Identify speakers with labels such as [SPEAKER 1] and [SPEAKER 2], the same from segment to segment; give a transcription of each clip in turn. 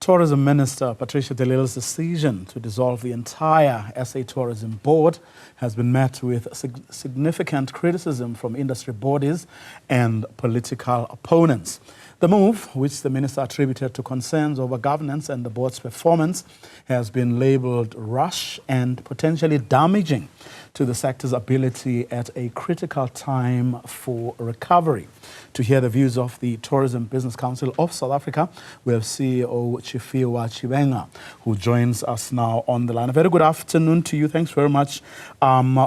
[SPEAKER 1] Tourism Minister Patricia de Lille's decision to dissolve the entire SA Tourism Board has been met with significant criticism from industry bodies and political opponents. The move, which the minister attributed to concerns over governance and the board's performance, has been labelled rash and potentially damaging to the sector's ability at a critical time for recovery. To hear the views of the Tourism Business Council of South Africa, we have CEO Tshifhiwa Tshivhenga, who joins us now on the line. A very good afternoon to you. Thanks very much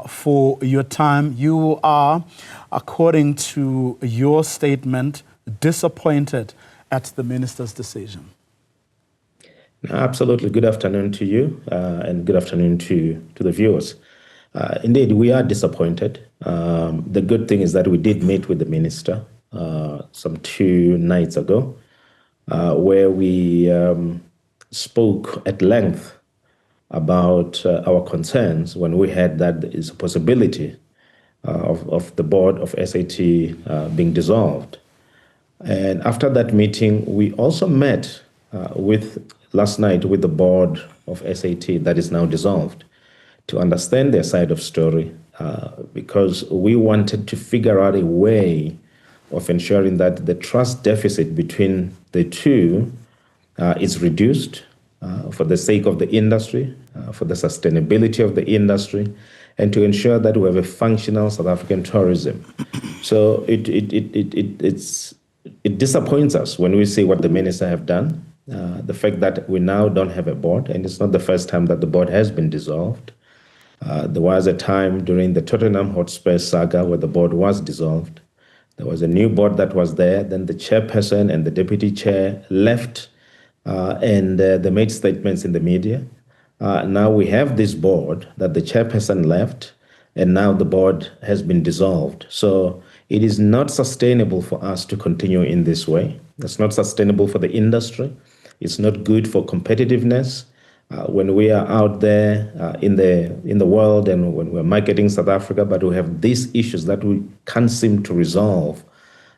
[SPEAKER 1] for your time. You are, according to your statement, disappointed at the minister's decision.
[SPEAKER 2] Absolutely. Good afternoon to you and good afternoon to the viewers. Indeed, we are disappointed. The good thing is that we did meet with the minister some 2 nights ago, where we spoke at length about our concerns when we had that there is a possibility of the board of SAT being dissolved. And after that meeting, we also met last night with the board of SAT that is now dissolved to understand their side of story, because we wanted to figure out a way of ensuring that the trust deficit between the two is reduced for the sake of the industry, for the sustainability of the industry, and to ensure that we have a functional South African tourism. So it disappoints us when we see what the minister have done, the fact that we now don't have a board, and it's not the first time that the board has been dissolved. There was a time during the Tottenham Hotspur saga where the board was dissolved. There was a new board that was there. Then the chairperson and the deputy chair left, and they made statements in the media. Now we have this board that the chairperson left, and now the board has been dissolved. So it is not sustainable for us to continue in this way. It's not sustainable for the industry. It's not good for competitiveness. When we are out there in the world and when we're marketing South Africa, but we have these issues that we can't seem to resolve,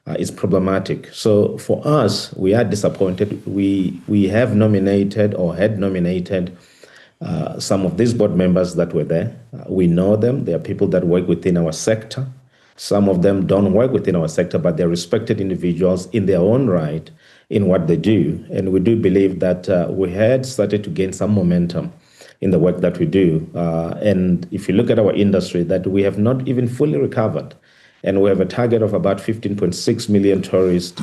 [SPEAKER 2] it's problematic. So for us, we are disappointed. We have nominated or had nominated some of these board members that were there. We know them. They are people that work within our sector. Some of them don't work within our sector, but they're respected individuals in their own right in what they do. And we do believe that we had started to gain some momentum in the work that we do. And if you look at our industry, that we have not even fully recovered. And we have a target of about 15.6 million tourists,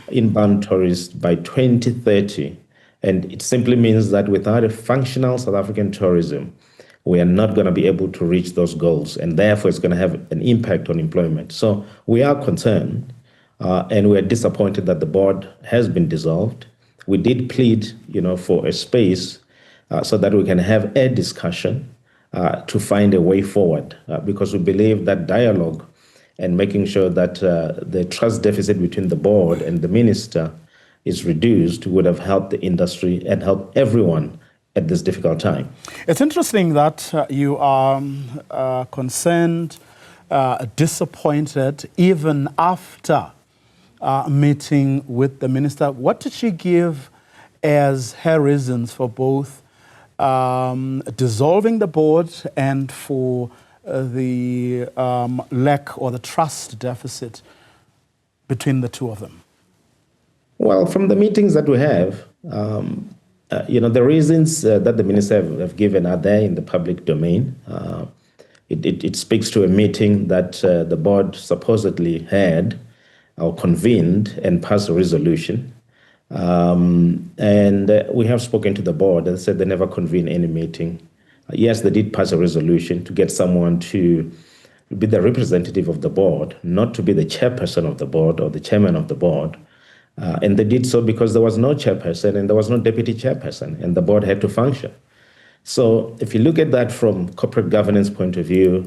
[SPEAKER 2] inbound tourists by 2030. And it simply means that without a functional South African tourism, we are not going to be able to reach those goals, and therefore it's going to have an impact on employment. So we are concerned, and we are disappointed that the board has been dissolved. We did plead, for a space so that we can have a discussion to find a way forward, because we believe that dialogue and making sure that the trust deficit between the board and the minister is reduced would have helped the industry and helped everyone at this difficult time.
[SPEAKER 1] It's interesting that you are concerned, disappointed, even after meeting with the minister. What did she give as her reasons for both dissolving the board and for the lack or the trust deficit between the two of them?
[SPEAKER 2] Well, from the meetings that we have, the reasons that the minister have given are there in the public domain. It speaks to a meeting that the board supposedly had or convened and passed a resolution. And we have spoken to the board and said they never convened any meeting. Yes, they did pass a resolution to get someone to be the representative of the board, not to be the chairperson of the board or the chairman of the board. And they did so because there was no chairperson and there was no deputy chairperson, and the board had to function. So if you look at that from corporate governance point of view,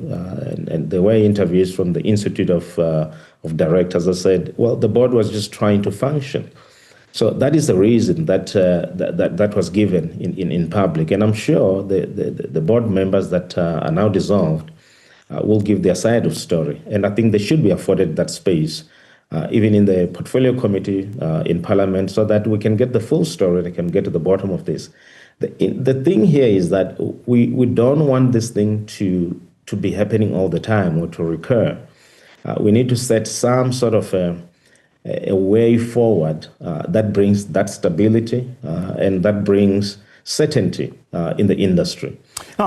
[SPEAKER 2] and the way interviews from the Institute of Directors, I said, well, the board was just trying to function. So that is the reason that that was given in public. And I'm sure the board members that are now dissolved will give their side of story. And I think they should be afforded that space even in the portfolio committee in Parliament, so that we can get the full story and can get to the bottom of this. The thing here is that we don't want this thing to be happening all the time or to recur. We need to set some sort of a way forward that brings that stability and that brings certainty in the industry.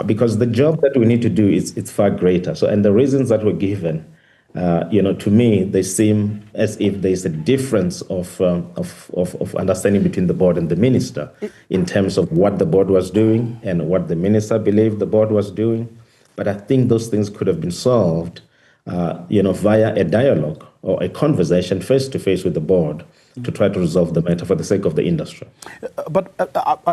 [SPEAKER 2] Because the job that we need to do it's far greater. So, and the reasons that were given, to me, they seem as if there's a difference of understanding between the board and the minister in terms of what the board was doing and what the minister believed the board was doing. But I think those things could have been solved, via a dialogue or a conversation face-to-face with the board to try to resolve the matter for the sake of the industry.
[SPEAKER 1] But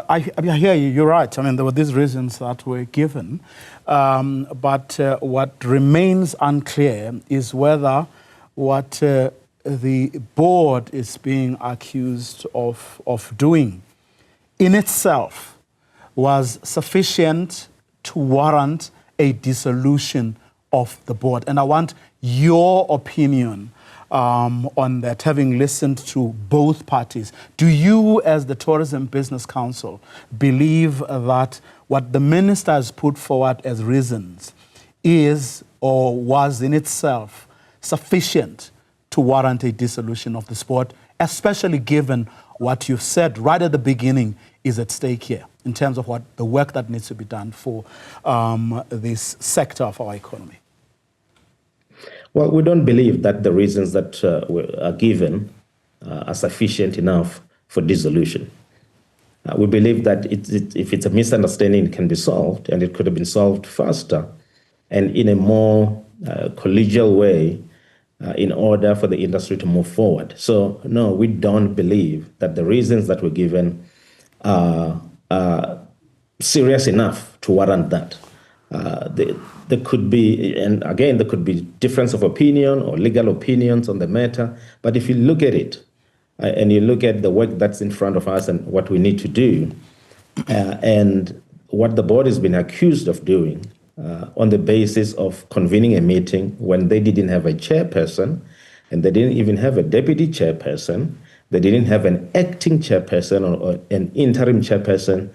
[SPEAKER 1] I hear you, you're right. I mean, there were these reasons that were given. But what remains unclear is whether what the board is being accused of doing in itself was sufficient to warrant a dissolution of the board. And I want your opinion on that, having listened to both parties. Do you, as the Tourism Business Council, believe that what the minister has put forward as reasons is or was in itself sufficient to warrant a dissolution of the board, especially given what you've said right at the beginning is at stake here in terms of what the work that needs to be done for this sector of our economy?
[SPEAKER 2] Well, we don't believe that the reasons that are given are sufficient enough for dissolution. We believe that if it's a misunderstanding, it can be solved, and it could have been solved faster and in a more collegial way in order for the industry to move forward. So, no, we don't believe that the reasons that were given are serious enough to warrant that. There could be, and again, there could be difference of opinion or legal opinions on the matter. But if you look at it and you look at the work that's in front of us and what we need to do and what the board has been accused of doing on the basis of convening a meeting when they didn't have a chairperson and they didn't even have a deputy chairperson, they didn't have an acting chairperson or an interim chairperson.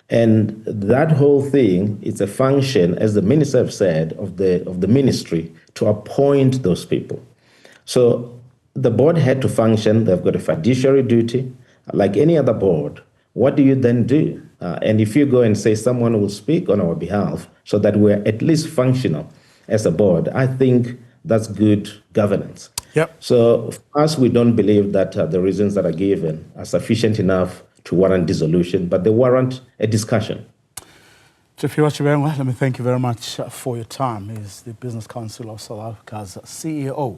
[SPEAKER 2] And that whole thing is a function, as the minister have said, of the ministry to appoint those people. So the board had to function. They've got a fiduciary duty, like any other board. What do you then do? And if you go and say someone will speak on our behalf so that we're at least functional as a board, I think that's good governance.
[SPEAKER 1] Yep.
[SPEAKER 2] So for us, we don't believe that the reasons that are given are sufficient enough to warrant dissolution, but they warrant a discussion.
[SPEAKER 1] Tshifhiwa Tshivhenga, let me thank you very much for your time. He's the Business Council of South Africa's CEO.